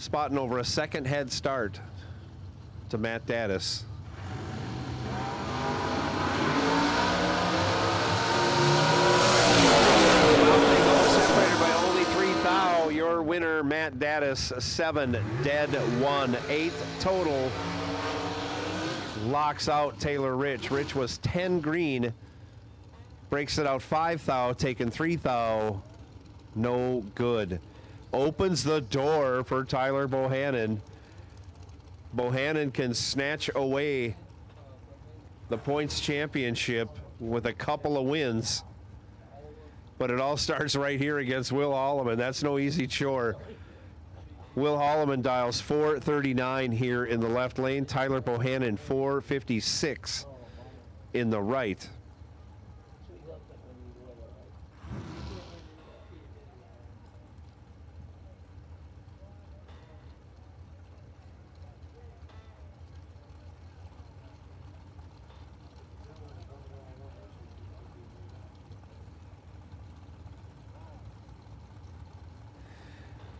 spotting over a second head start to Matt Daddis. Separated by only 3 thou. Your winner, Matt Daddis, 7 dead 1. 8th total. Locks out Taylor Rich. Rich was 10 green. Breaks it out 5 thou, taking 3 thou. No good. Opens the door for Tyler Bohannon. Bohannon can snatch away the points championship with a couple of wins. But it all starts right here against Will Holloman. That's no easy chore. Will Holloman dials 439 here in the left lane. Tyler Bohannon 456 in the right.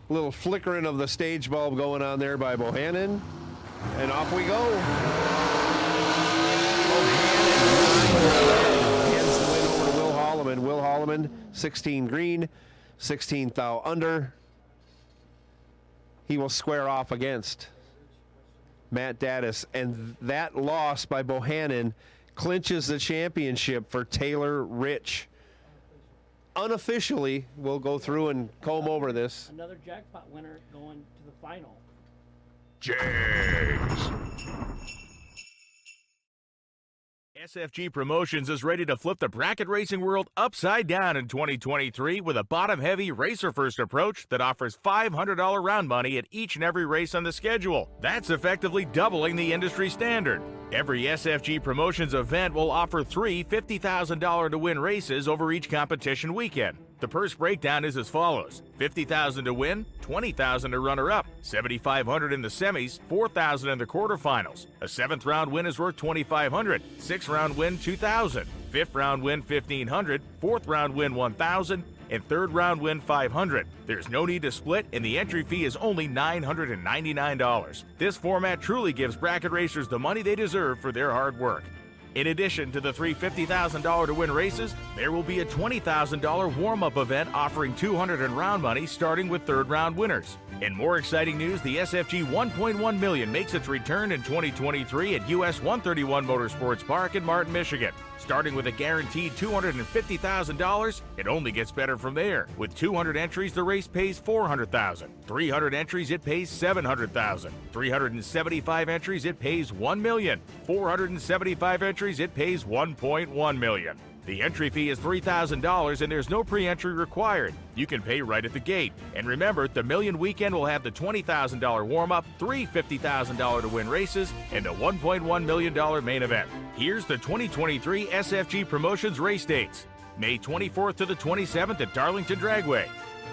Little flickering of the stage bulb going on there by Bohannon. And off we go. Bohannon hands the win over to Will Holloman. Will Holloman, 16 green, 16 thou under. He will square off against Matt Daddis. And that loss by Bohannon clinches the championship for Taylor Rich. Unofficially, we'll go through and comb over this. Another jackpot winner going to the final. James. SFG Promotions is ready to flip the bracket racing world upside down in 2023 with a bottom-heavy, racer-first approach that offers $500 round money at each and every race on the schedule. That's effectively doubling the industry standard. Every SFG Promotions event will offer 3 $50,000 to win races over each competition weekend. The purse breakdown is as follows: $50,000 to win, $20,000 to runner-up, $7,500 in the semis, $4,000 in the quarterfinals. A 7th round win is worth $2,500, 6th round win $2,000, 5th round win $1,500, 4th round win $1,000, and 3rd round win $500. There's no need to split, and the entry fee is only $999. This format truly gives bracket racers the money they deserve for their hard work. In addition to the 3 $50,000 to win races, there will be a $20,000 warm-up event offering $200 in round money starting with 3rd round winners. In more exciting news, the SFG 1.1 million makes its return in 2023 at US 131 Motorsports Park in Martin, Michigan. Starting with a guaranteed $250,000, it only gets better from there. With 200 entries, the race pays $400,000. 300 entries, it pays $700,000. 375 entries, it pays $1 million. 475 entries, it pays $1.1 million. The entry fee is $3,000 and there's no pre-entry required. You can pay right at the gate. And remember, the Million Weekend will have the $20,000 warm-up, 3 $50,000 to win races, and a $1.1 million main event. Here's the 2023 SFG Promotions race dates. May 24th to the 27th at Darlington Dragway.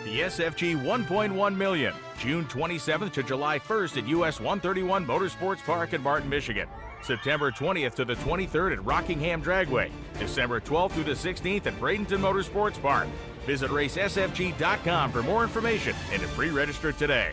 The SFG 1.1 million, June 27th to July 1st at US 131 Motorsports Park in Martin, Michigan. September 20th to the 23rd at Rockingham Dragway. December 12th through the 16th at Bradenton Motorsports Park. Visit racesfg.com for more information and to pre-register today.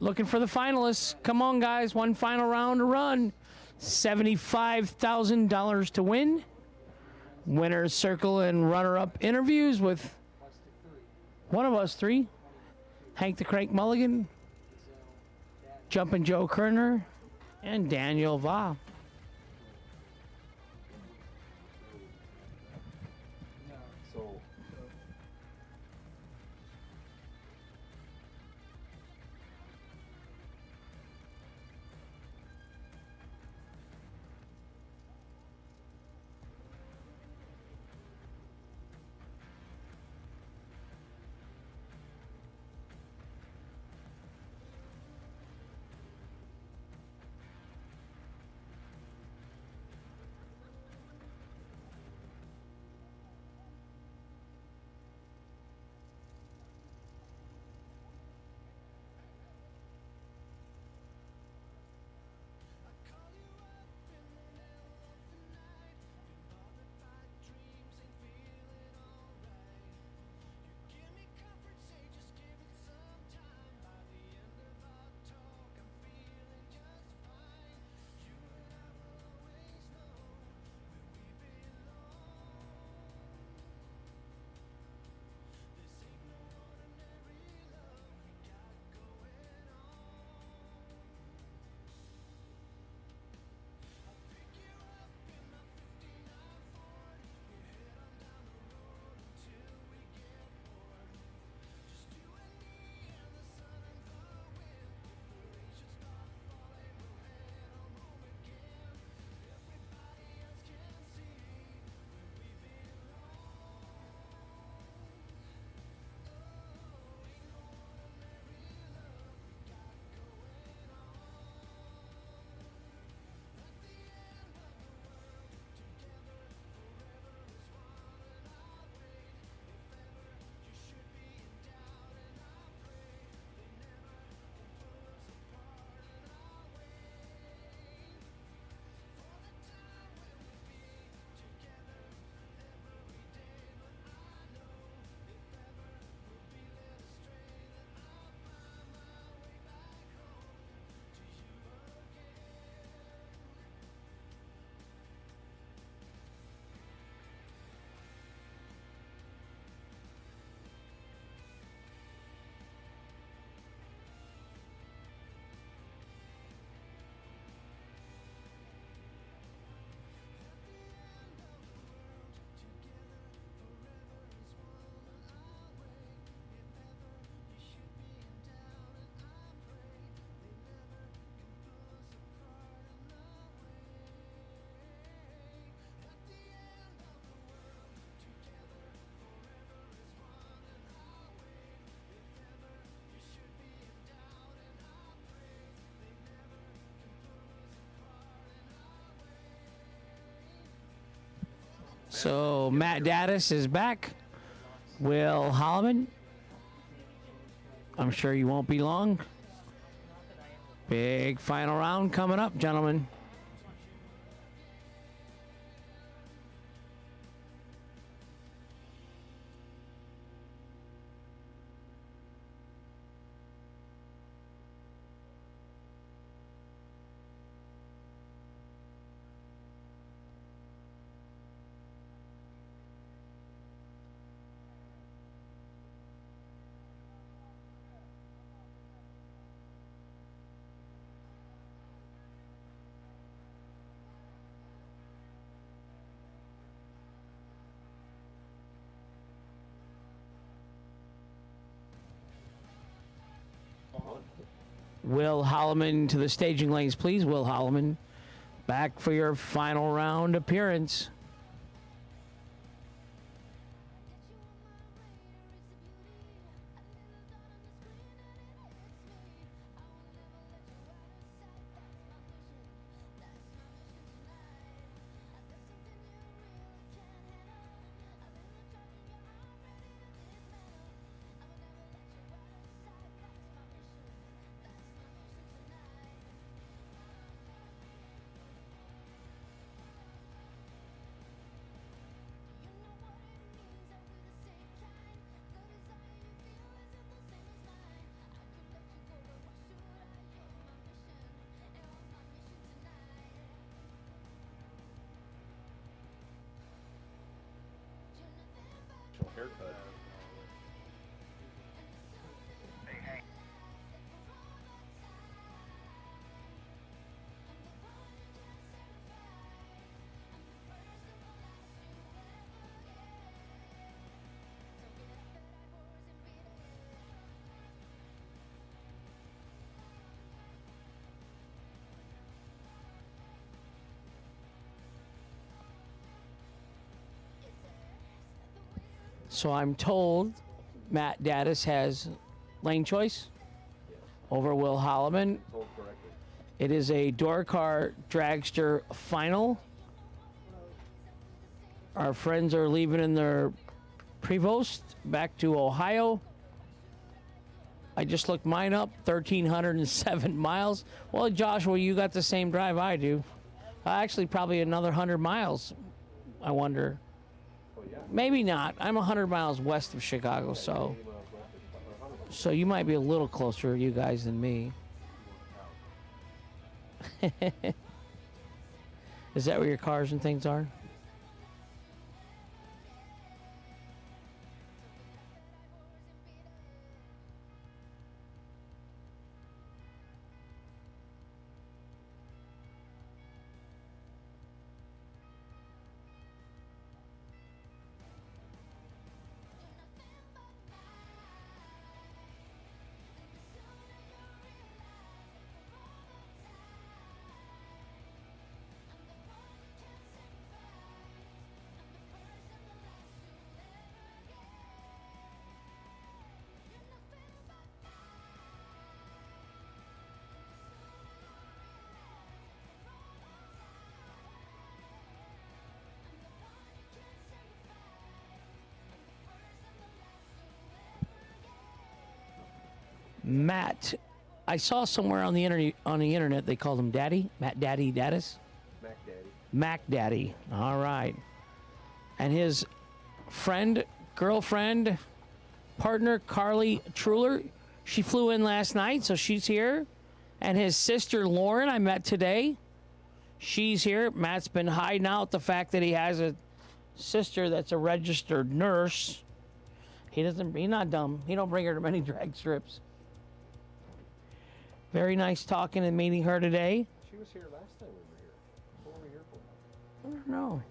Looking for the finalists. Come on, guys. One final round to run. $75,000 to win. Winner's circle and runner-up interviews with one of us three. Hank the Crank Mulligan, Jumpin' Joe Kerner, and Daniel Va. So Matt Daddis is back. Will Holloman. I'm sure you won't be long. Big final round coming up, gentlemen. Will Holloman to the staging lanes, please. Will Holloman, back for your final round appearance. haircut. So I'm told Matt Daddis has lane choice over Will Holloman. Told correctly. It is a door car dragster final. Our friends are leaving in their Prevost back to Ohio. I just looked mine up, 1,307 miles. Well, Joshua, you got the same drive I do. Actually, probably another 100 miles, I wonder. Maybe not. I'm 100 miles west of Chicago, so you might be a little closer, you guys, than me. Is that where your cars and things are? Matt, I saw somewhere on the internet they called him Daddy, Matt Daddy Daddis. Mac Daddy. Mac Daddy. All right. And his friend, girlfriend, partner Carly Truler, she flew in last night, so she's here. And his sister Lauren, I met today. She's here. Matt's been hiding out the fact that he has a sister that's a registered nurse. He's not dumb. He don't bring her to many drag strips. Very nice talking and meeting her today. She was here last time we were here. What were we here for? I don't know.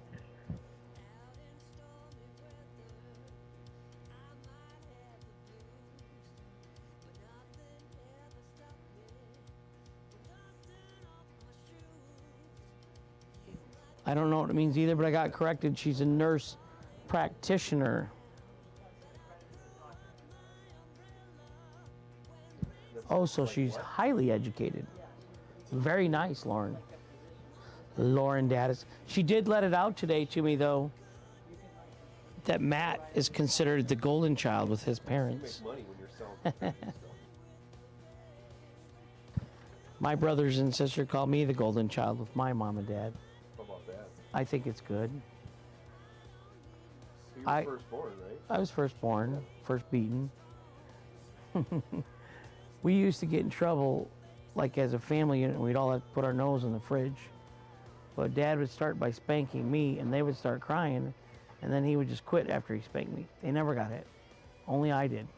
I don't know what it means either, but I got corrected. She's a nurse practitioner. Oh, so she's highly educated. Very nice, Lauren. Lauren Daddis. She did let it out today to me, though, that Matt is considered the golden child with his parents. You make money when you're selling. My brothers and sister call me the golden child with my mom and dad. How about that? I think it's good. You were firstborn, right? I was firstborn, first beaten. We used to get in trouble, like as a family unit, we'd all have to put our nose in the fridge. But Dad would start by spanking me, and they would start crying, and then he would just quit after he spanked me. They never got hit. Only I did.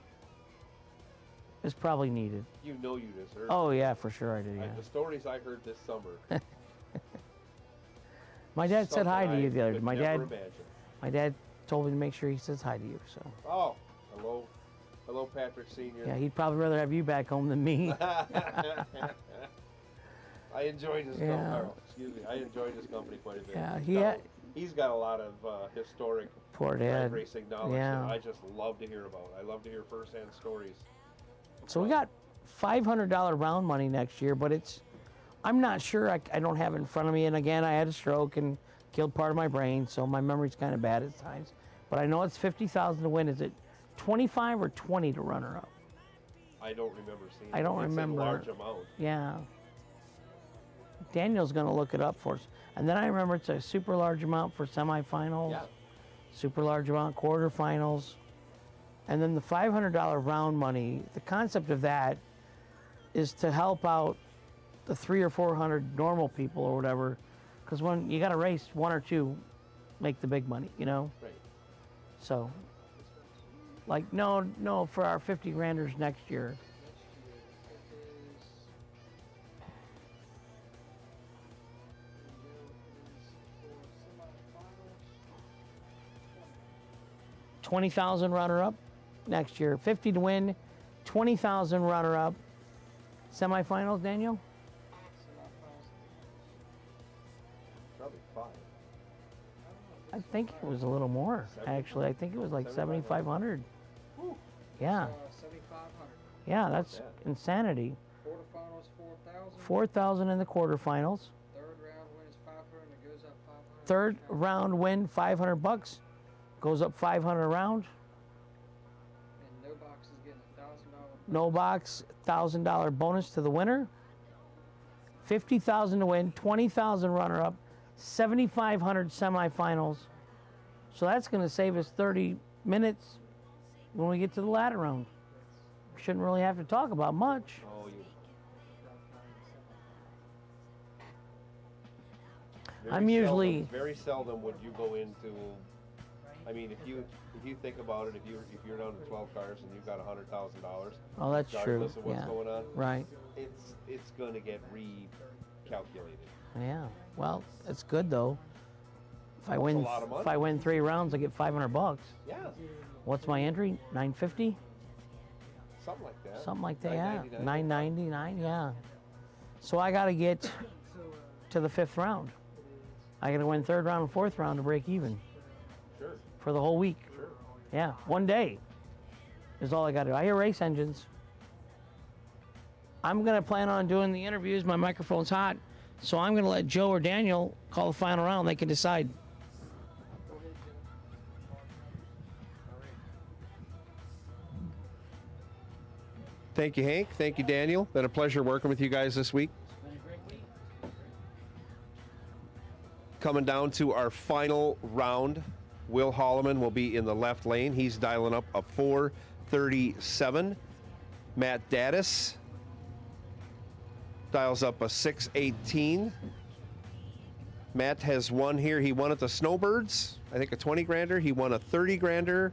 It's probably needed. You know you deserve it. Oh, yeah, for sure I did, yeah. The stories I heard this summer. My dad said hi to you the other day. could My never dad, imagine. my dad told me to make sure he says hi to you, so. Oh, hello. Hello, Patrick Sr. Yeah, he'd probably rather have you back home than me. I enjoyed his company. Excuse me. I enjoyed his company quite a bit. Yeah, He's got a lot of historic poor drag dad. racing knowledge Yeah. that I just love to hear about. I love to hear firsthand stories. So we got $500 round money next year, but I'm not sure. I don't have it in front of me. And again, I had a stroke and killed part of my brain, so my memory's kind of bad at times. But I know it's $50,000 to win. Is it 25 or 20 to runner up? I don't remember seeing I don't it. remember. It's a large amount. Yeah. Daniel's going to look it up for us. And then I remember it's a super large amount for semifinals, Yeah. super large amount quarterfinals. And then the $500 round money, the concept of that is to help out the 300 or 400 normal people or whatever. Because when you got to race, one or two make the big money, you know? Right. So Like, no, for our 50 granders next year. $20,000 runner-up next year. 50 to win, 20,000 runner-up. Semifinals, Daniel? Probably 5. I think it was a little more, actually. I think it was like 7,500. Yeah. 7,500. Yeah, that's insanity. Quarterfinals 4,000. 4,000 in the quarterfinals. Third round win is 500 and it goes up 500. Third round win, $500. Goes up 500 round. And no box is getting $1,000. No box, $1,000 bonus to the winner. 50,000 to win, 20,000 runner-up, 7,500 semifinals. So that's going to save us 30 minutes when we get to the ladder round. Shouldn't really have to talk about much. Oh, you. I'm usually very seldom would you go into. I mean, if you think about it, if you're down to 12 cars and you've got $100,000, Oh, that's true. regardless of what's Yeah. going on, Right. it's going to get recalculated. Yeah. Well, it's good though. If I win, a lot of money. if I win 3 rounds, I get $500. Yeah, What's my entry? 950? something like that. Something like that. Yeah. $9.99. $9.99. Yeah. So I got to get to the 5th round. I got to win 3rd round and 4th round to break even Sure, for the whole week. sure. Yeah. One day is all I got to do. I hear race engines. I'm going to plan on doing the interviews. My microphone's hot. So I'm going to let Joe or Daniel call the final round. They can decide. Thank you, Hank. Thank you, Daniel. Been a pleasure working with you guys this week. Coming down to our final round. Will Holloman will be in the left lane. He's dialing up a 437. Matt Daddis dials up a 618. Matt has won here. He won at the Snowbirds, I think a 20 grander. He won a 30 grander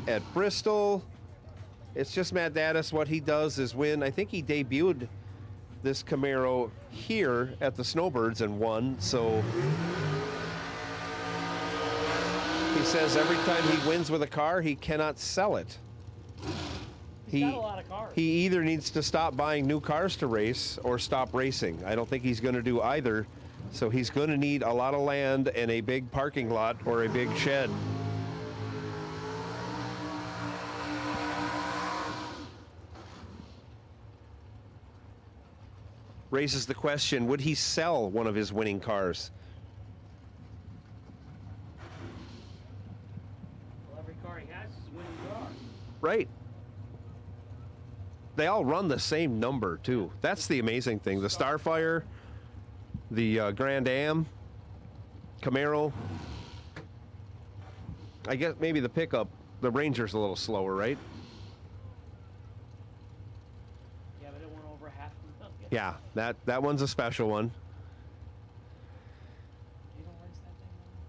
at Bristol. It's just Matt Daddis. What he does is win. I think he debuted this Camaro here at the Snowbirds and won. So he says every time he wins with a car, he cannot sell it. He's got a lot of cars. He either needs to stop buying new cars to race or stop racing. I don't think he's going to do either. So he's going to need a lot of land and a big parking lot or a big shed. Raises the question, would he sell one of his winning cars? Well, every car he has is a winning car. Right. They all run the same number, too. That's the amazing thing. The Starfire, the Grand Am, Camaro. I guess maybe the pickup, the Ranger's a little slower, right? Yeah, but it went over half a million. Yeah, that one's a special one. You don't race that thing anymore?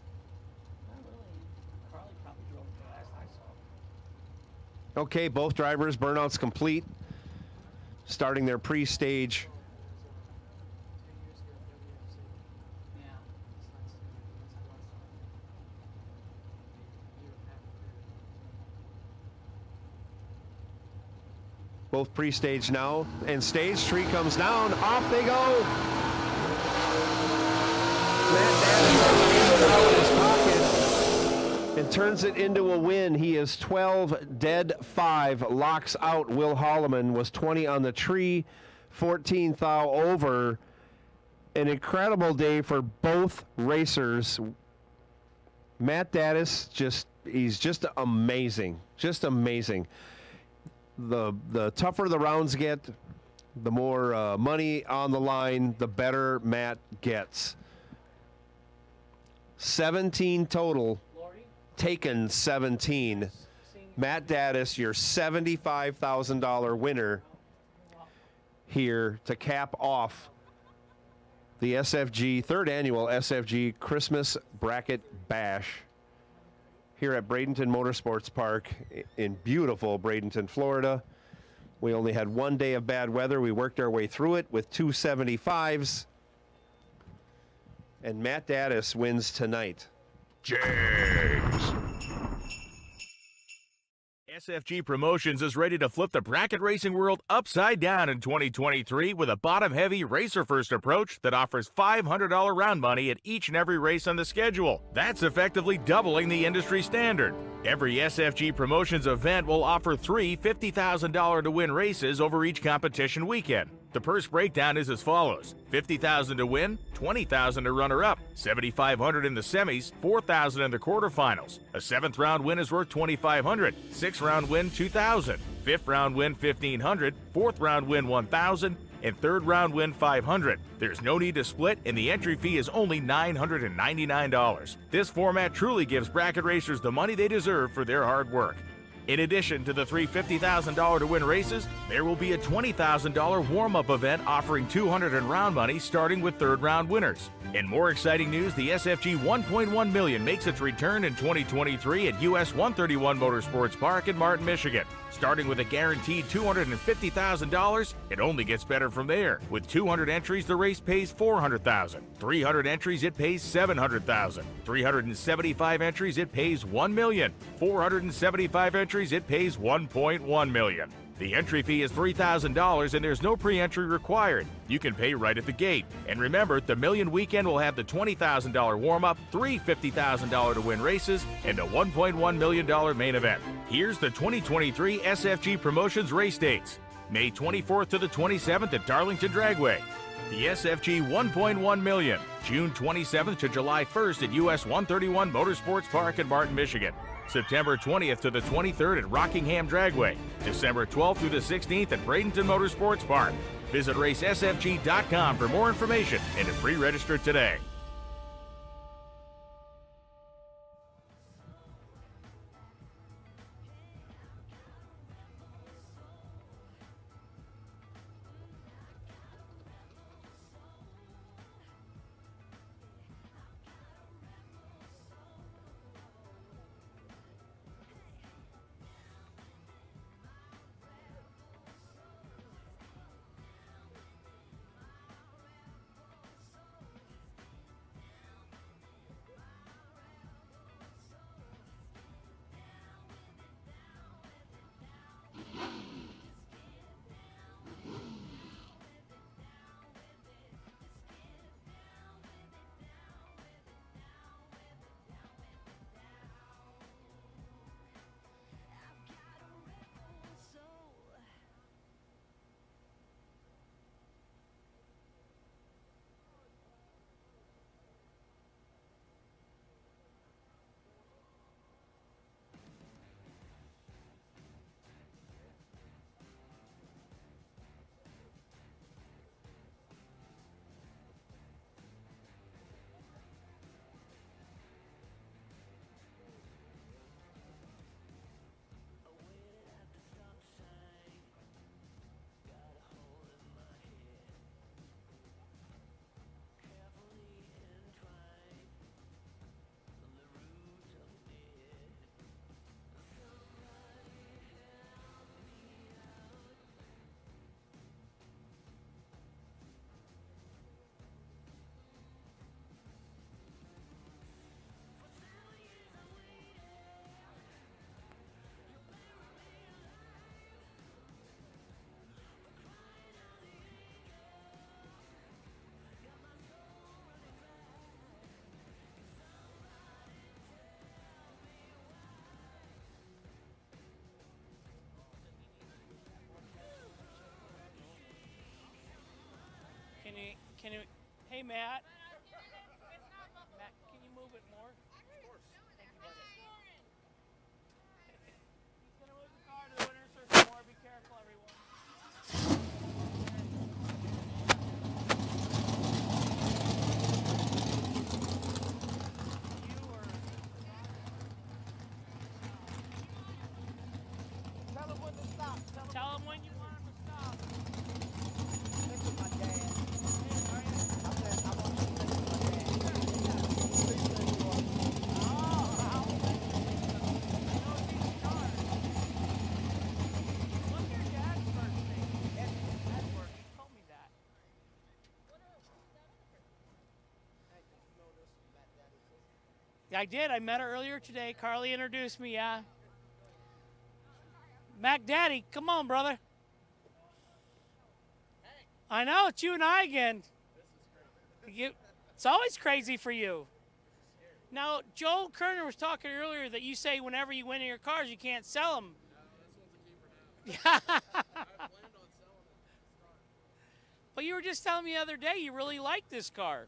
Not really. Carly probably drove it last I saw. Okay, both drivers, burnouts complete. Starting their pre-stage. Both pre-stage now, and stage 3 comes down. Off they go. Matt Daddis out of his pocket and turns it into a win. He is 12 dead 5. Locks out Will Holloman. Was 20 on the tree, 14 thou over. An incredible day for both racers. Matt Daddis he's just amazing. Just amazing. The tougher the rounds get, the more money on the line, the better Matt gets. 17 total, taken 17. Matt Daddis, your $75,000 winner here to cap off the SFG, 3rd annual SFG Christmas Bracket Bash here at Bradenton Motorsports Park in beautiful Bradenton, Florida. We only had one day of bad weather. We worked our way through it with 275s. And Matt Daddis wins tonight. James. SFG Promotions is ready to flip the bracket racing world upside down in 2023 with a bottom-heavy racer-first approach that offers $500 round money at each and every race on the schedule. That's effectively doubling the industry standard. Every SFG Promotions event will offer 3 $50,000 to win races over each competition weekend. The purse breakdown is as follows: $50,000 to win, $20,000 to runner-up, $7,500 in the semis, $4,000 in the quarterfinals. A 7th round win is worth $2,500, 6th round win $2,000, 5th round win $1,500, 4th round win $1,000, and 3rd round win $500. There's no need to split, and the entry fee is only $999. This format truly gives bracket racers the money they deserve for their hard work. In addition to the 3 $50,000 to win races, there will be a $20,000 warm-up event offering $200 in round money starting with 3rd round winners. In more exciting news, the SFG 1.1 million makes its return in 2023 at US 131 Motorsports Park in Martin, Michigan. Starting with a guaranteed $250,000, it only gets better from there. With 200 entries, the race pays $400,000. 300 entries, it pays $700,000. 375 entries, it pays $1 million. 475 entries, it pays $1.1 million. The entry fee is $3,000 and there's no pre-entry required. You can pay right at the gate. And remember, the Million Weekend will have the $20,000 warm-up, 3 $50,000 to win races, and a $1.1 million main event. Here's the 2023 SFG Promotions race dates. May 24th to the 27th at Darlington Dragway. The SFG 1.1 million, June 27th to July 1st at US 131 Motorsports Park in Martin, Michigan. September 20th to the 23rd at Rockingham Dragway. December 12th through the 16th at Bradenton Motorsports Park. Visit racesfg.com for more information and to pre-register today. Can you, hey Matt. Matt, can you move it more? Of course. Thank you, buddy. He's gonna move the car to the winner's circle more. Be careful, everyone. Tell him when to stop. Tell him when you want him to stop. This is my dad. I said, I want you I did. I met her earlier today. Carly introduced me, yeah. Mac Daddy, come on, brother. I know, it's you and I again. It's always crazy for you. Now, Joel Kerner was talking earlier that you say whenever you win in your cars, you can't sell them. But you were just telling me the other day you really like this car.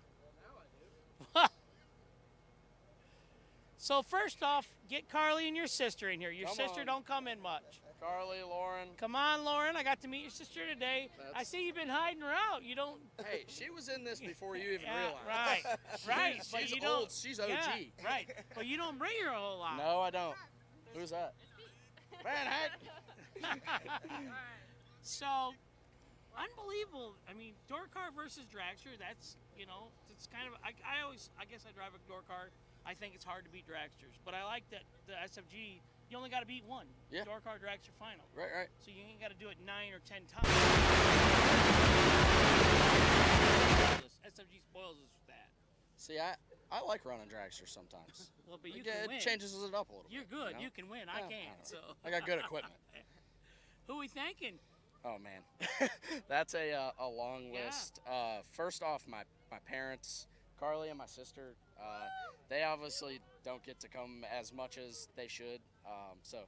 So first off, get Carly and your sister in here. Your sister don't come in much. Carly, Lauren. Come on, Lauren. I got to meet your sister today. I see you've been hiding her out. You don't. Hey, she was in this before you even Yeah, realized. right. She's But you old. don't. She's OG. Yeah, right. But you don't bring her a whole lot. No, I don't. Who's that? Man, Hank. So, unbelievable. I mean, door car versus dragster. That's it's kind of. I guess I drive a door car. I think it's hard to beat dragsters, but I like that the SFG. You only got to beat one. Yeah. Door car dragster final. Right. So you ain't got to do it 9 or 10 times. SFG spoils us with that. See, I like running dragsters sometimes. Well, but you It can win. changes it up a little You're bit. good. You know? You can win. I Yeah, can't. I So I got good equipment. who we thanking? Oh man, that's a long list. First off, my parents, Carly and my sister. They obviously don't get to come as much as they should. So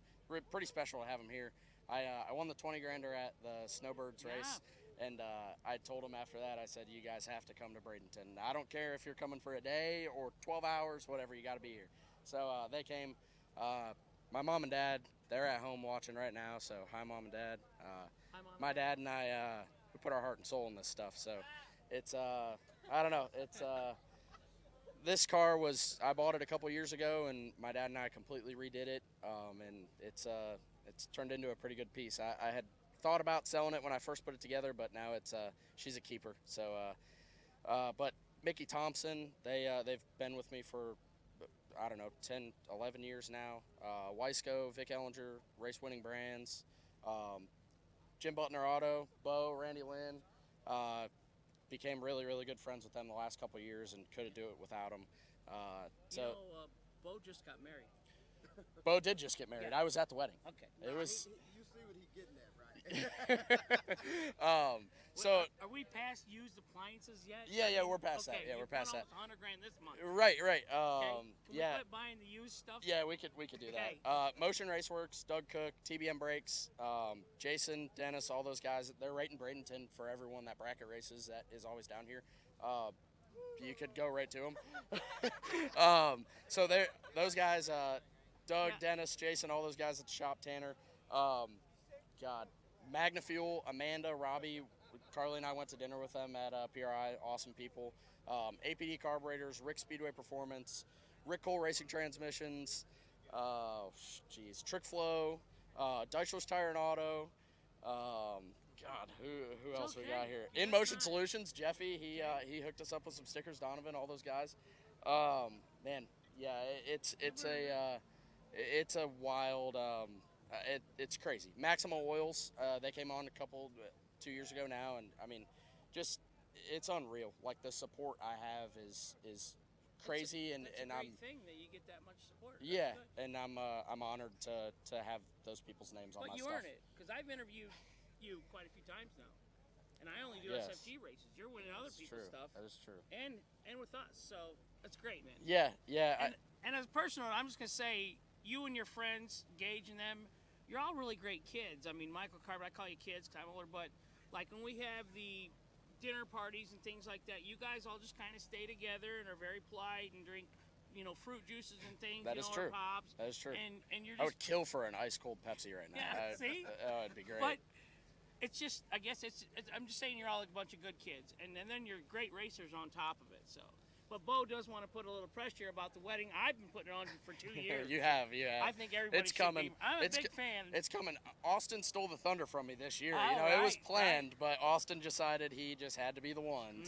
pretty special to have them here. I won the 20 grander at the Snowbirds race, and I told them after that, I said, you guys have to come to Bradenton. I don't care if you're coming for a day or 12 hours, whatever, you got to be here. So they came. My mom and dad, they're at home watching right now, so hi, Mom and Dad. Hi, Mom. My dad and I, we put our heart and soul in this stuff, so it's, I don't know, it's, this car I bought it a couple years ago, and my dad and I completely redid it, and it's turned into a pretty good piece. I had thought about selling it when I first put it together, but now she's a keeper. So, but Mickey Thompson, they've been with me for, I don't know, 10, 11 years now. Weisco, Vic Ellinger, race-winning brands. Jim Butner Auto, Bo, Randy Lynn. Became really, really good friends with them the last couple of years and couldn't do it without them. Bo just got married. Bo did just get married. Yeah. I was at the wedding. Okay. It was. You see what he's getting at, right? So. Are we past used appliances yet? Yeah, we're past that. Yeah, we're past that. $100 grand this month. Right. Okay. Can Yeah. we quit buying the used stuff? Yeah, we could do Okay. that. Motion Raceworks, Doug Cook, TBM Brakes, Jason, Dennis, all those guys. They're right in Bradenton for everyone that bracket races that is always down here. You could go right to them. So those guys, Doug, Dennis, Jason, all those guys at the shop, Tanner. God, Magna Fuel, Amanda, Robbie, Carly and I went to dinner with them at PRI. Awesome people. APD Carburetors, Rick Speedway Performance, Rick Cole Racing Transmissions, Trick Flow, Deichler's Tire and Auto. God, who else we got here? In Motion Solutions, Jeffy. He hooked us up with some stickers. Donovan, all those guys. Man, yeah, it's a wild. It's crazy. Maxima Oils. They came on 2 years ago now, and I mean, just it's unreal. Like the support I have is crazy, it's a and great I'm thing that you get that much support. That's yeah, good. and I'm honored to have those people's names on But my you stuff. earn it, because I've interviewed you quite a few times now, and I only do Yes. SFG races. You're winning other That's people's true. stuff, That is true. and with us. So that's great, man. Yeah. And as a personal, I'm just gonna say, you and your friends, Gage and them, you're all really great kids. I mean, Michael Carver, I call you kids because I'm older, but like when we have the dinner parties and things like that, you guys all just kind of stay together and are very polite and drink, fruit juices and things. That is true. Or pops. That is true. And you're I just. would kill for an ice cold Pepsi right now. Yeah, see? That would be great. But it's just, I guess I'm just saying you're all a bunch of good kids, and then you're great racers on top of it. So. But Bo does want to put a little pressure about the wedding. I've been putting it on for 2 years. You have. I think everybody It's should coming. be. I'm a big fan. It's coming. Austin stole the thunder from me this year. Oh, it was right, planned, but Austin decided he just had to be the one.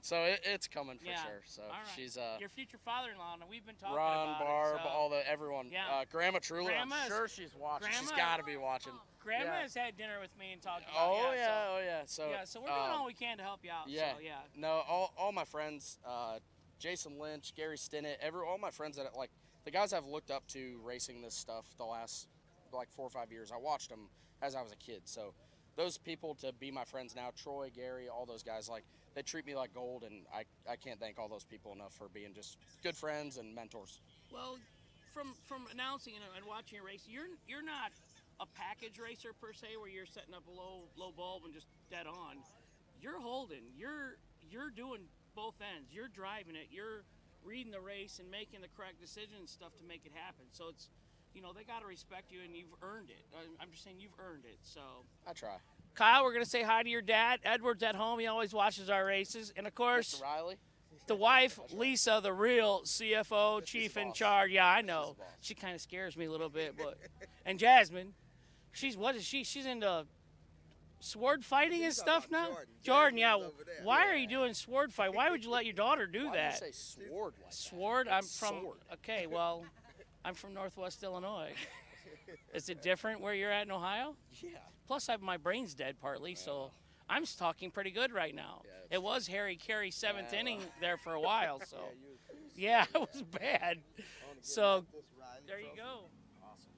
So it's coming for sure. So all right. she's your future father-in-law, and we've been talking Ron, about Barb, it, so. everyone. Yeah. Grandma Truly, Grandma's- I'm sure she's watching. She's Grandma- got to be watching. Grandma Yeah. has had dinner with me and talked about Oh it. yeah. So So we're doing all we can to help you out. Yeah. So, yeah. No, all my friends, Jason Lynch, Gary Stinnett, all my friends that like the guys I've looked up to racing this stuff the last like 4 or 5 years. I watched them as I was a kid. So those people to be my friends now, Troy, Gary, all those guys, like they treat me like gold, and I can't thank all those people enough for being just good friends and mentors. Well, from announcing and watching a race, you're not a package racer per se, where you're setting up a low bulb and just dead on. You're holding. You're doing both ends. You're driving it. You're reading the race and making the correct decision and stuff to make it happen. So it's, they got to respect you, and you've earned it. I'm just saying you've earned it. So I try. Kyle, we're gonna say hi to your dad. Edward's at home. He always watches our races, and of course, Mr. Riley. the wife, Lisa, the real CFO, This chief is in boss. charge. Yeah, I This know. is boss. She kind of scares me a little bit, but and Jasmine, what is she? She's into sword fighting and stuff now. Jordan, yeah. Jasmine's over there. Why are you doing sword fight? Why would you let your daughter do Why that? do you say sword like that? Sword. I'm It's from. sword. Okay, well, I'm from Northwest Illinois. Is it different where you're at in Ohio? Yeah. Plus, my brain's dead partly, so I'm talking pretty good right now. Yeah, It was Harry Carey seventh Yeah, inning there for a while, so yeah, it was bad. So there you go. Awesome.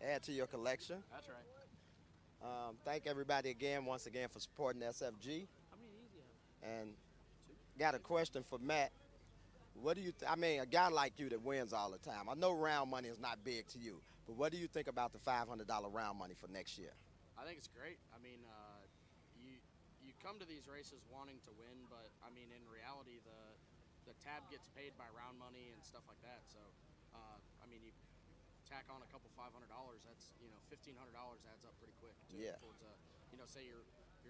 Add to your collection. That's right. Thank everybody once again for supporting SFG. How many of these do you have? And got a question for Matt. What do you? A guy like you that wins all the time. I know round money is not big to you, but what do you think about the $500 round money for next year? I think it's great. I mean, you come to these races wanting to win, but I mean, in reality, the tab gets paid by round money and stuff like that. So, I mean, you tack on a couple $500. That's $1,500 adds up pretty quick. Towards say your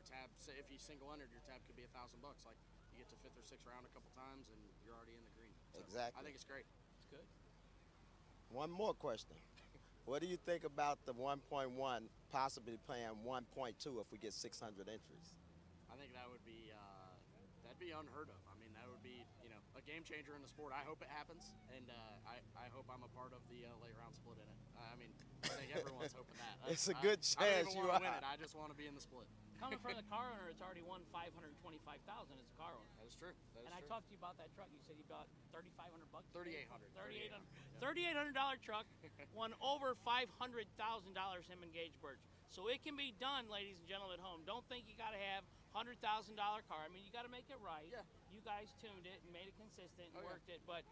tab. Say if you single entered, your tab could be $1,000. Like you get to 5th or 6th round a couple times, and you're already in the green. So Exactly. I think it's great. It's good. One more question. What do you think about the 1.1 possibly playing 1.2 if we get 600 entries? I think that would be that'd be unheard of. I mean, that would be a game changer in the sport. I hope it happens, and I hope I'm a part of the late round split in it. I mean, I think everyone's hoping that. It's a good I don't chance even you want to are. win it. I just want to be in the split. Coming from the car owner, it's already won $525,000 as a car owner. That is true. That is And I true. talked to you about that truck. You said you bought $3,500. $3,800. $3,800 truck won over $500,000 him and Gage Birch. So it can be done, ladies and gentlemen at home. Don't think you got to have $100,000 car. I mean, you got to make it right. Yeah. You guys tuned it and made it consistent and Oh, yeah. worked it, but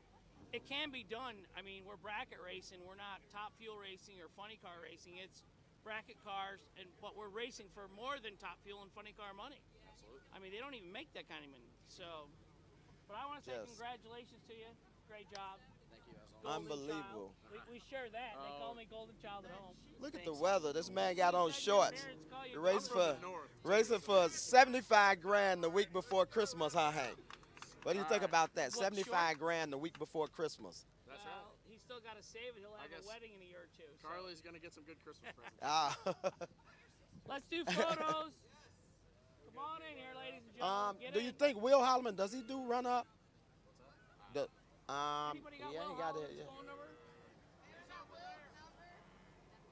it can be done. I mean, we're bracket racing. We're not Top Fuel racing or funny car racing. It's bracket cars, but we're racing for more than Top Fuel and funny car money. Absolutely. I mean, they don't even make that kind of money. So, but I want to say Yes. congratulations to you. Great job. Thank you. As always. Golden Unbelievable. Child. We share that. They call me Golden Child at home. Look at the Thanks. weather. This man got on shorts. Parents call you The race Golden. for racing for 75 grand the week before Christmas, huh, Hank? What do you think about that? What, 75 grand the week before Christmas. That's Well, right. he's still got to save it. He'll have guess a wedding in a year or two. So. Carly's gonna get some good Christmas presents. Ah. Let's do photos. Come on in here, ladies and gentlemen. Get Do in. you think Will Holloman, does he do run up? The, Anybody got yeah, Will he got Holland's it. Yeah. phone number?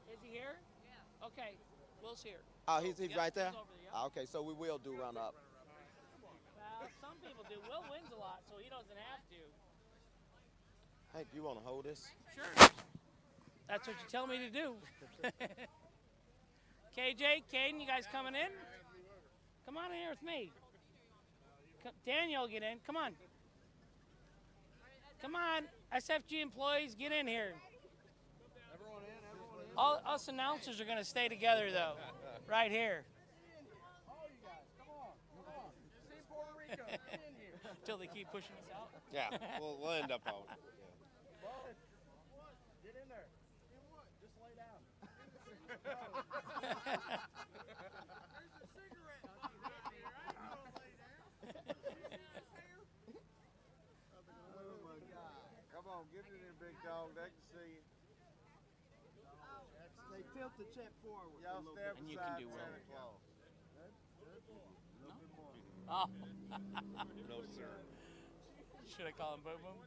Is he here? Yeah. Okay, Will's here. Oh, he's Yep, right there? he's over there, yep. Ah, okay, so we will do run up. Well, some people do. Will wins a lot, so he doesn't have to. Hank, you want to hold this? Sure. That's what you tell me to do. KJ, Caden, you guys coming in? Come on in here with me. Daniel, get in. Come on. Come on. SFG employees, get in here. Everyone in. Everyone in. All us announcers are going to stay together, though, right here. Until they keep pushing us out. Yeah, we'll end up out. Get in there. In what? Just lay down. Come on, get in there, big dog. They can see you. They tilt the check forward. Y'all stand And you can do well. Santa Claus. Oh. No, sir. Should I call him Boom Boom?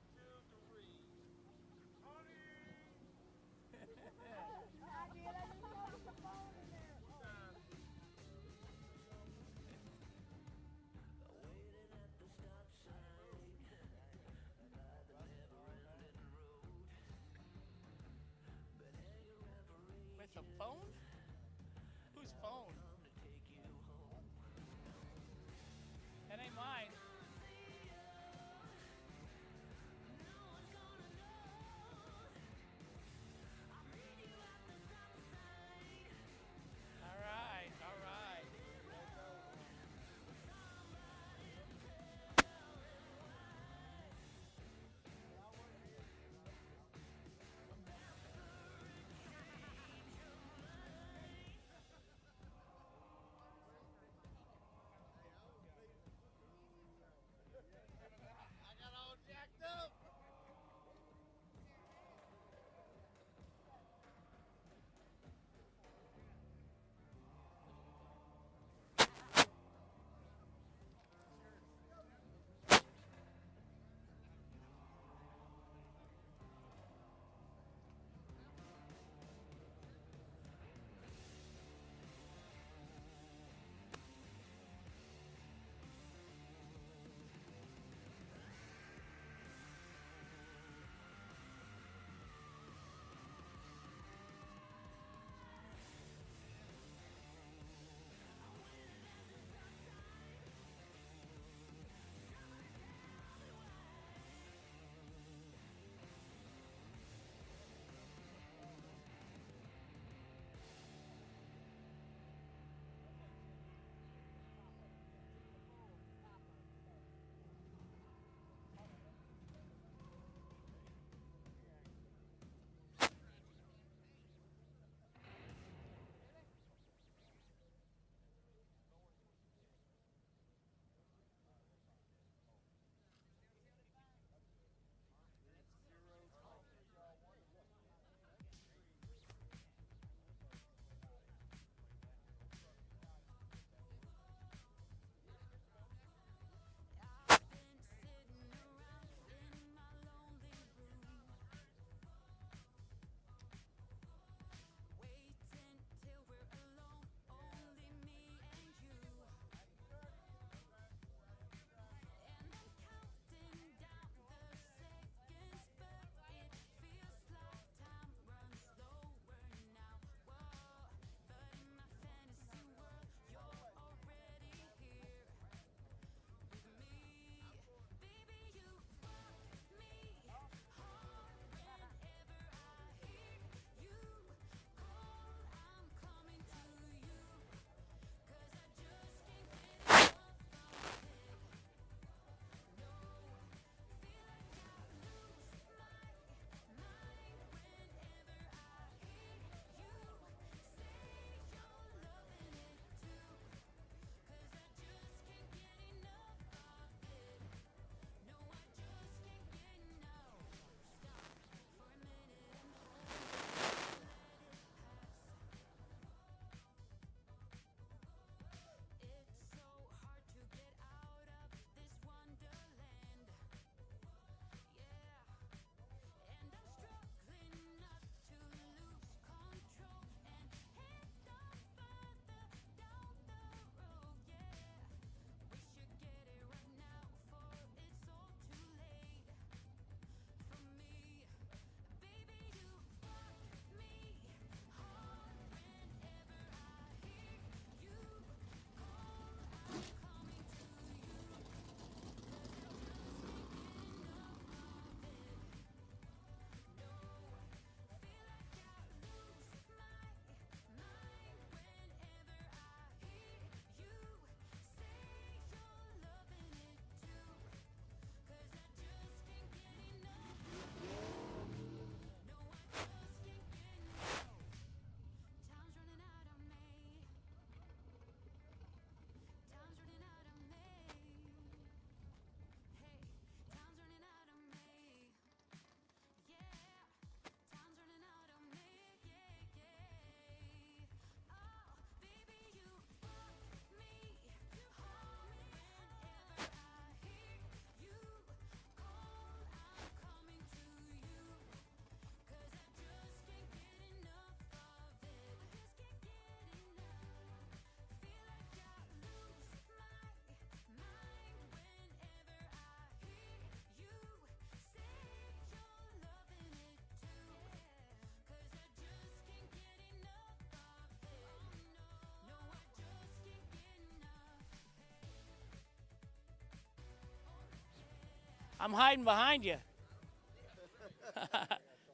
I'm hiding behind you.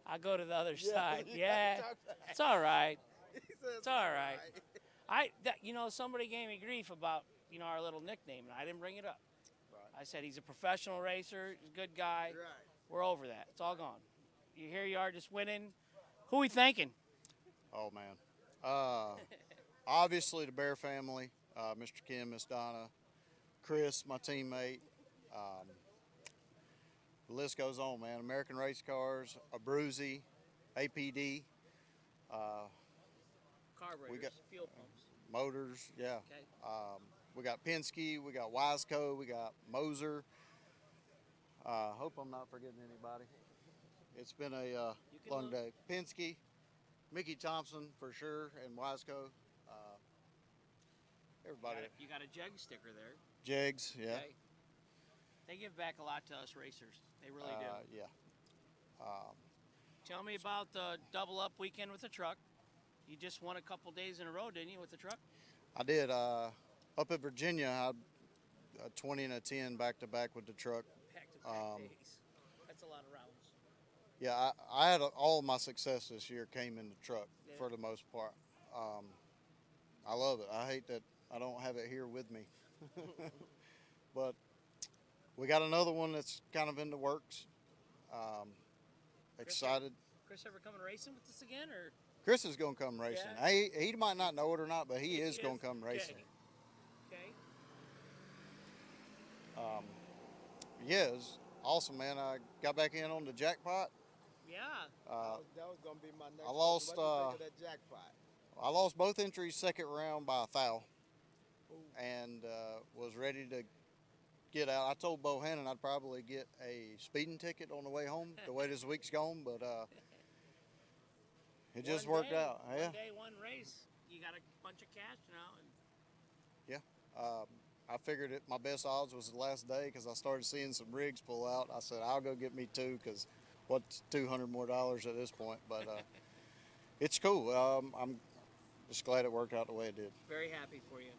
I'll go to the other side. Yeah, it's all right. It's all right. Somebody gave me grief about, our little nickname, and I didn't bring it up. I said he's a professional racer, he's a good guy. We're over that. It's all gone. Here you are just winning. Who we thanking? Oh, man. Obviously, the Bear family, Mr. Kim, Miss Donna, Chris, my teammate. The list goes on, man. American Race Cars, Abruzzi, APD. Carburetors, got- fuel pumps. Motors, yeah. Okay. We got Penske, we got Wiseco, we got Moser. Hope I'm not forgetting anybody. It's been a long day. Penske, Mickey Thompson for sure, and Wiseco. Everybody. You got a jug sticker there. Jegs, yeah. Okay. They give back a lot to us racers. They really do. Yeah. Tell me about the double up weekend with the truck. You just won a couple days in a row, didn't you, with the truck? I did. Up in Virginia, I had a 20 and a 10 back to back with the truck. Back-to-back days. That's a lot of rounds. Yeah, I had all of my success this year came in the truck for the most part. I love it. I hate that I don't have it here with me. But we got another one that's kind of in the works. Excited. Chris ever coming racing with us again, or? Chris is going to come racing. Yeah. He might not know it or not, but he is going to come racing. Okay. Yeah, it was awesome, man. I got back in on the jackpot. Yeah. That was gonna be my next. I lost, What do you think of that jackpot? I lost both entries second round by a foul, and was ready to get out. I told Bohannon I'd probably get a speeding ticket on the way home, the way this week's gone, but it just worked out. Yeah. One day, one race. You got a bunch of cash now. Yeah. I figured my best odds was the last day because I started seeing some rigs pull out. I said, I'll go get me two because what's $200 more at this point? But it's cool. I'm just glad it worked out the way it did. Very happy for you.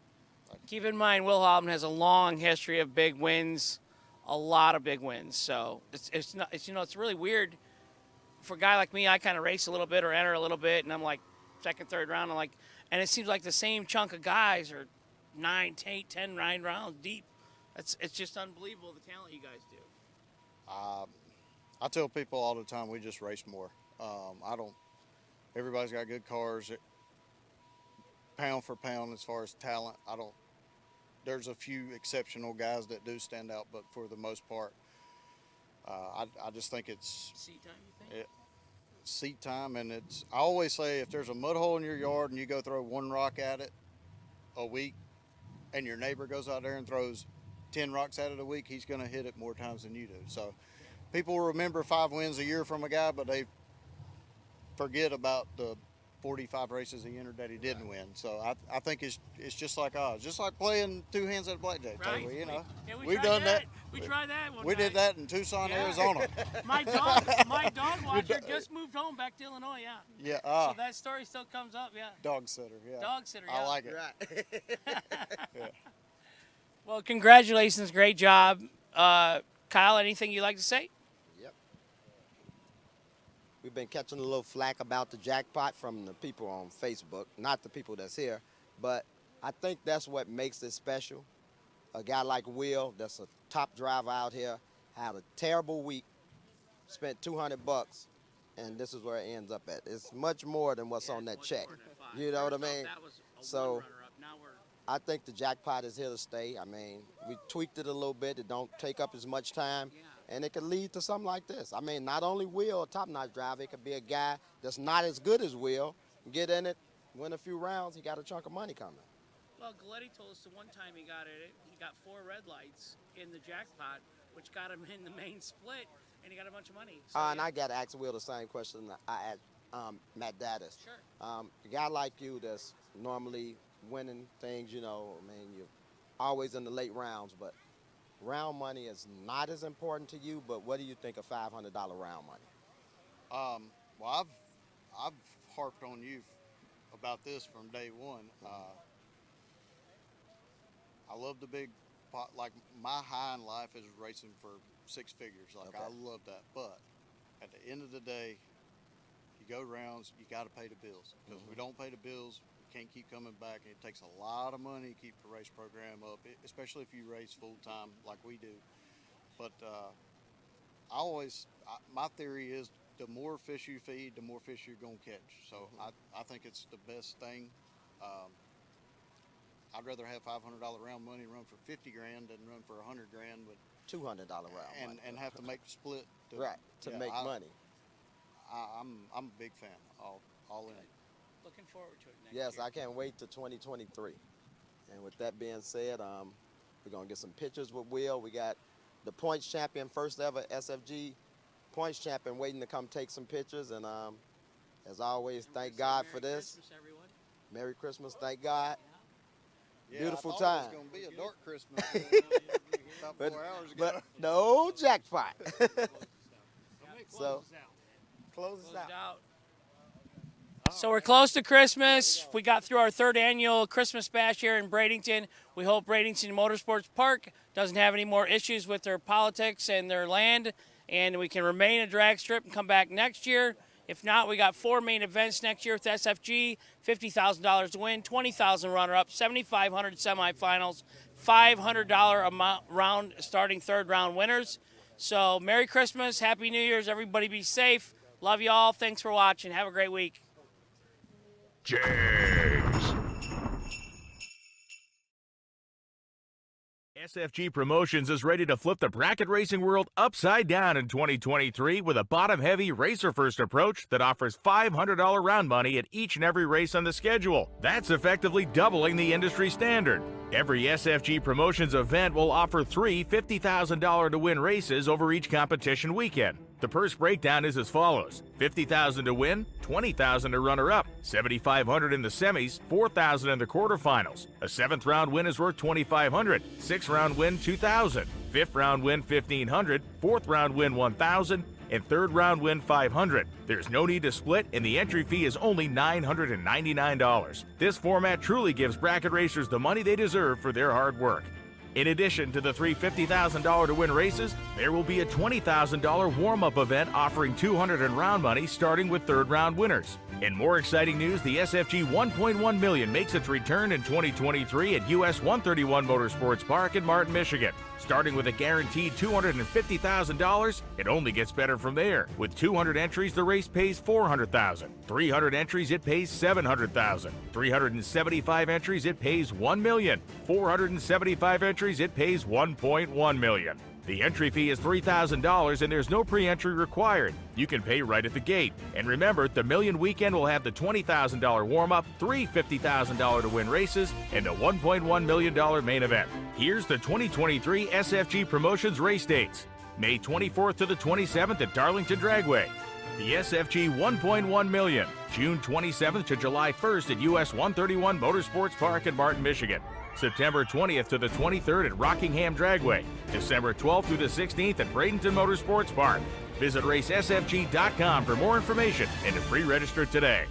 Keep in mind, Will Halton has a long history of big wins, a lot of big wins. So it's really weird for a guy like me. I kind of race a little bit or enter a little bit, and I'm like second, third round. And it seems like the same chunk of guys are 9, 8, 10, 9 rounds deep. It's just unbelievable the talent you guys do. I tell people all the time we just race more. Everybody's got good cars. Pound for pound, as far as talent, there's a few exceptional guys that do stand out, but for the most part, I just think it's Seat time, you think? Seat time, and I always say if there's a mud hole in your yard and you go throw one rock at it a week, and your neighbor goes out there and throws 10 rocks at it a week, he's going to hit it more times than you do. So people remember 5 wins a year from a guy, but they forget about the 45 races he entered that he didn't win. So I think it's just like odds, just like playing 2 hands at a blackjack table. Right. You know, Yeah, we've done that. We tried that one We time. did that in Tucson, Yeah. Arizona. My dog watcher just moved home back to Illinois, yeah. Yeah, So that story still comes up, yeah. dog sitter. Yeah, Dog sitter, I yeah. like it. Right. Yeah. Well, congratulations, great job. Kyle, anything you'd like to say? Yep. We've been catching a little flack about the jackpot from the people on Facebook, not the people that's here, but I think that's what makes it special. A guy like Will, that's a top driver out here, had a terrible week, spent $200, and this is where it ends up at. It's much more than what's on that check. You know what I mean? So I think the jackpot is here to stay. I mean, we tweaked it a little bit. It don't take up as much time, and it could lead to something like this. I mean, not only Will, a top-notch driver, it could be a guy that's not as good as Will, get in it, win a few rounds, he got a chunk of money coming. Well, Galletti told us the one time he got it, he got 4 red lights in the jackpot, which got him in the main split, and he got a bunch of money. So, And I got to ask Will the same question that I asked Matt Daddis. Sure. A guy like you that's normally winning things, you know, I mean, you're always in the late rounds, but round money is not as important to you, but what do you think of $500 round money? Well, I've harped on you about this from day one. I love the big pot. Like, my high in life is racing for six figures. Like, Okay. I love that. But at the end of the day, you go rounds, you got to pay the bills. Because if we don't pay the bills, we can't keep coming back. It takes a lot of money to keep the race program up, especially if you race full time like we do. But my theory is the more fish you feed, the more fish you're going to catch. So I think it's the best thing. I'd rather have $500 round money run for 50 grand than run for 100 grand, but $200 round money. and have to make the split to make money. I'm a big fan, all in. Looking forward to it next Yes, year. I can't wait to 2023. And with that being said, we're gonna get some pictures with Will. We got the points champion, first ever SFG points champion, waiting to come take some pictures. And as always, thank God for this. Christmas, everyone. Merry Christmas, thank God. Yeah, Beautiful I thought time. It was going to be a dark Christmas about 4 hours ago. But no jackpot. So close us out. Out. So we're close to Christmas. We got through our third annual Christmas bash here in Bradenton. We hope Bradenton Motorsports Park doesn't have any more issues with their politics and their land, and we can remain a drag strip and come back next year. If not, we got 4 main events next year with SFG, $50,000 to win, $20,000 runner-up, $7,500 semifinals, $500 amount round starting third round winners. So Merry Christmas, Happy New Year's, everybody be safe. Love you all. Thanks for watching. Have a great week. James. SFG Promotions is ready to flip the bracket racing world upside down in 2023 with a bottom-heavy racer-first approach that offers $500 round money at each and every race on the schedule. That's effectively doubling the industry standard. Every SFG Promotions event will offer 3 $50,000 to win races over each competition weekend. The purse breakdown is as follows: $50,000 to win, $20,000 to runner-up, $7,500 in the semis, $4,000 in the quarterfinals. A 7th round win is worth $2,500, 6th round win $2,000, 5th round win $1,500, 4th round win $1,000, and 3rd round win $500. There's no need to split, and the entry fee is only $999. This format truly gives bracket racers the money they deserve for their hard work. In addition to the 3 $50,000 to win races, there will be a $20,000 warm-up event offering $200 in round money starting with 3rd round winners. In more exciting news, the SFG 1.1 million makes its return in 2023 at US 131 Motorsports Park in Martin, Michigan. Starting with a guaranteed $250,000, it only gets better from there. With 200 entries, the race pays $400,000. 300 entries, it pays $700,000. 375 entries, it pays $1 million. 475 entries, it pays $1.1 million. The entry fee is $3,000 and there's no pre-entry required. You can pay right at the gate. And remember, the Million Weekend will have the $20,000 warm-up, 3 $50,000 to win races, and a $1.1 million main event. Here's the 2023 SFG Promotions race dates. May 24th to the 27th at Darlington Dragway. The SFG 1.1 million, June 27th to July 1st at US 131 Motorsports Park in Martin, Michigan. September 20th to the 23rd at Rockingham Dragway. December 12th through the 16th at Bradenton Motorsports Park. Visit racesfg.com for more information and to pre-register today.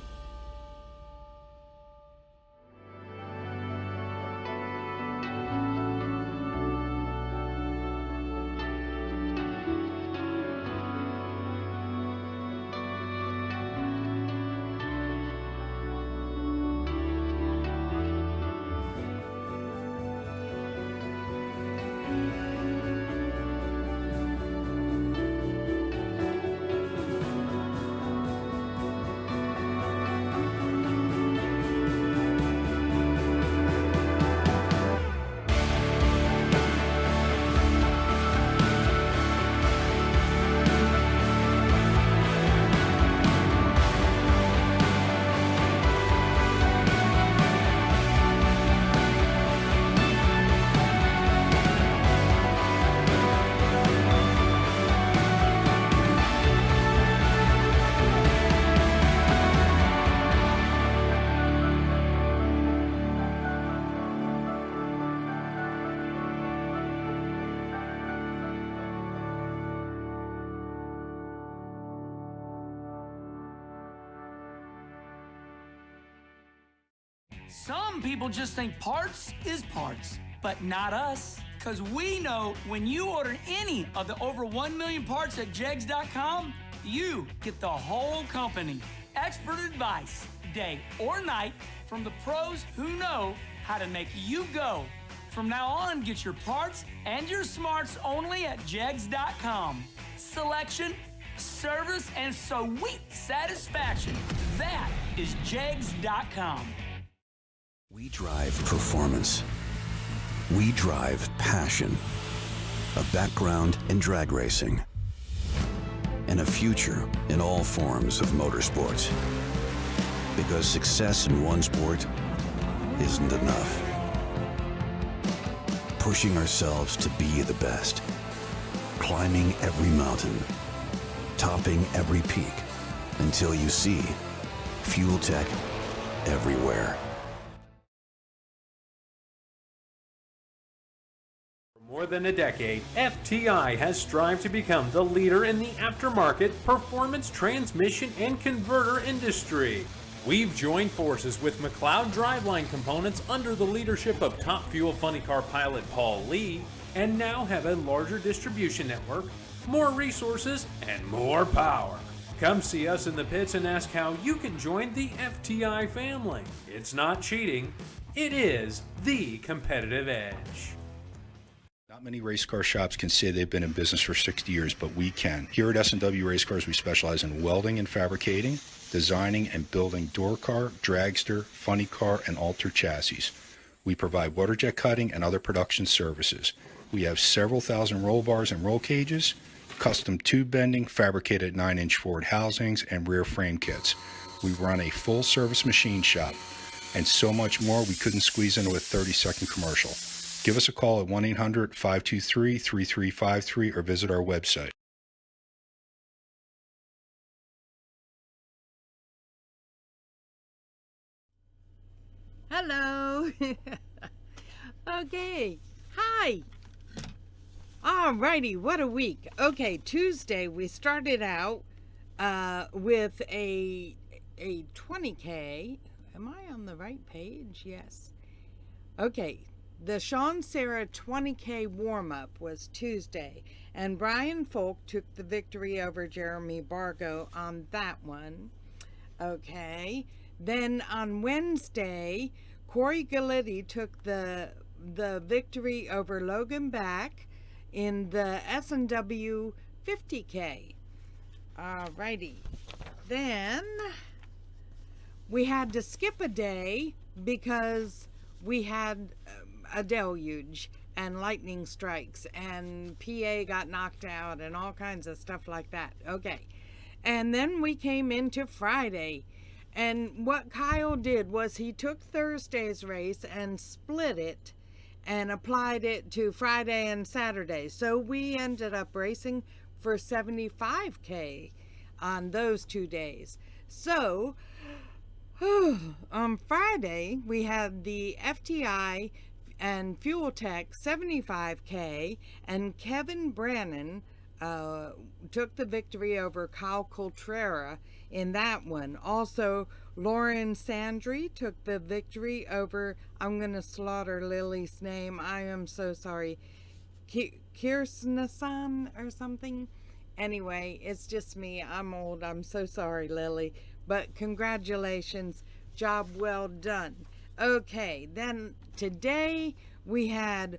Some people just think parts is parts. But not us, because we know when you order any of the over 1 million parts at jegs.com, you get the whole company. Expert advice, day or night, from the pros who know how to make you go. From now on, get your parts and your smarts only at jegs.com. Selection, service, and sweet satisfaction. That is jegs.com. We drive performance. We drive passion. A background in drag racing. And a future in all forms of motorsports. Because success in one sport isn't enough. Pushing ourselves to be the best. Climbing every mountain. Topping every peak. Until you see Fuel Tech everywhere. For more than a decade, FTI has strived to become the leader in the aftermarket performance transmission and converter industry. We've joined forces with McLeod Driveline Components under the leadership of Top Fuel Funny Car pilot Paul Lee, and now have a larger distribution network, more resources, and more power. Come see us in the pits and ask how you can join the FTI family. It's not cheating, it is the competitive edge. Not many race car shops can say they've been in business for 60 years, but we can. Here at S&W Race Cars, we specialize in welding and fabricating, designing and building door car, dragster, funny car, and alter chassis. We provide water jet cutting and other production services. We have several thousand roll bars and roll cages, custom tube bending, fabricated 9-inch Ford housings, and rear frame kits. We run a full-service machine shop, and so much more we couldn't squeeze into a 30-second commercial. Give us a call at 1-800-523-3353 or visit our website. Hello. Okay. Hi. Alrighty, what a week. Okay, Tuesday we started out with a 20K. Am I on the right page? Yes. Okay. The Sean Sarah 20K warm-up was Tuesday, and Brian Folk took the victory over Jeremy Bargo on that one. Okay. Then on Wednesday, Corey Galletti took the victory over Logan Back in the S&W 50K. Alrighty. Then we had to skip a day because we had a deluge and lightning strikes and PA got knocked out and all kinds of stuff like that. Okay. And then we came into Friday, and what Kyle did was he took Thursday's race and split it and applied it to Friday and Saturday. So we ended up racing for 75K on those 2 days. So on Friday we had the FTI and Fuel Tech 75K, and Kevin Brannon took the victory over Kyle Coltrera in that one. Also, Lauren Sandry took the victory over, I'm going to slaughter Lily's name, I am so sorry, Kirsnasan or something. Anyway, it's just me, I'm old, I'm so sorry, Lily, but congratulations, job well done. Okay, then today we had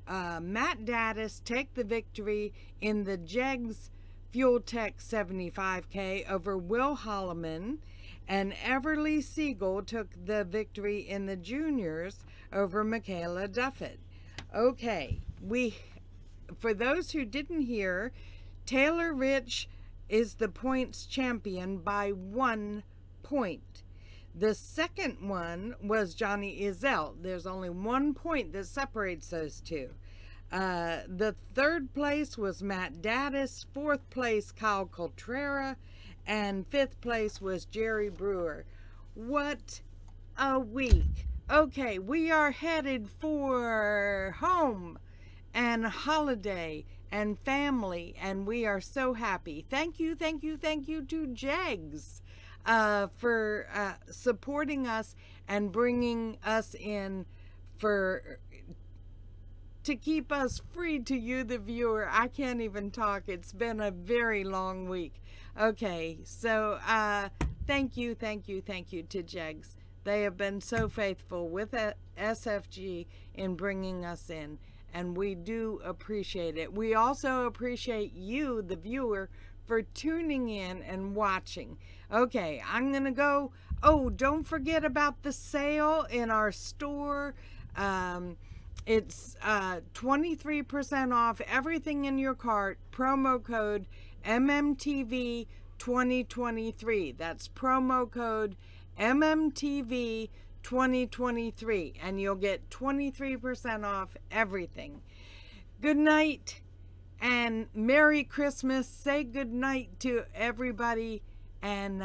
Matt Daddis take the victory in the Jegs Fuel Tech 75K over Will Holloman, and Everly Siegel took the victory in the juniors over Michaela Duffett. Okay, for those who didn't hear, Taylor Rich is the points champion by 1 point. The second one was Johnny Izell. There's only 1 point that separates those two. The third place was Matt Daddis, fourth place Kyle Coltrera, and fifth place was Jerry Brewer. What a week. Okay, we are headed for home and holiday and family, and we are so happy. Thank you to Jegs for supporting us and bringing us in for to keep us free to you, the viewer. I can't even talk. It's been a very long week. Okay, so thank you to Jegs. They have been so faithful with SFG in bringing us in, and we do appreciate it. We also appreciate you, the viewer, for tuning in and watching. Okay, I'm gonna go. Oh, don't forget about the sale in our store. It's 23% off everything in your cart. Promo code MMTV 2023. That's promo code MMTV 2023, and you'll get 23% off everything. Good night and Merry Christmas. Say good night to everybody, and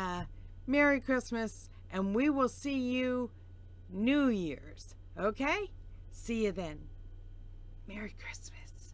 Merry Christmas, and we will see you New Year's. Okay? See you then. Merry Christmas.